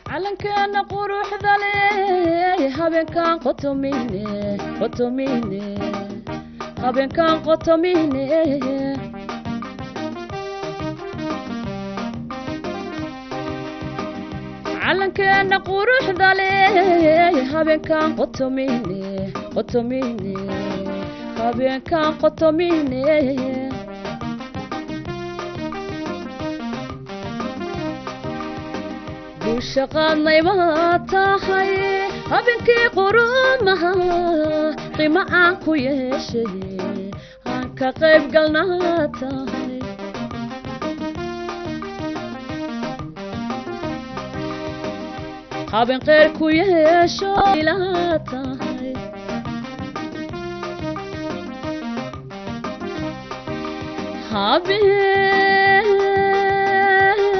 calankeena quruxda leh habeenkan qotomine habeenkan qotomine calankeena quruxda leh habeenkan qotomine habeenkan qotomine shaqadnay ma tahay habeenkii qurumaha qiimo aan ku yeeshay aan ka qayb galnaa tahay habeen qeyr ku yeesho ilaa tahay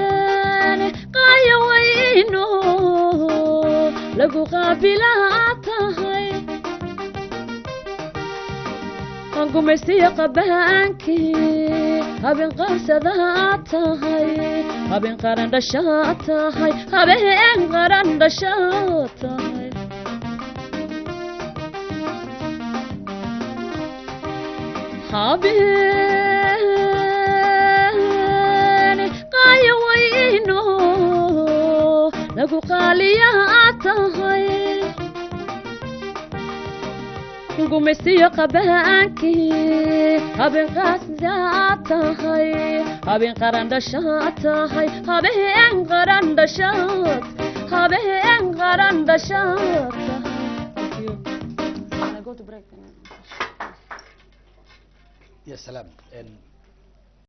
habeen lagu qaabilaa tahay angumaystiya qabaankii habeen qaarsadaa tahay habeen qaran dhashaa tahay habeen qaran dhashaa tahay habeen qaaya wayno lagu qaaliyaa tahay gumaystiyo qabaankii habeen qaasdaa tahay habeen qaran dhashaa tahay habeen qaran dhashaa habeen qaran dhashaa tahay. يا سلام.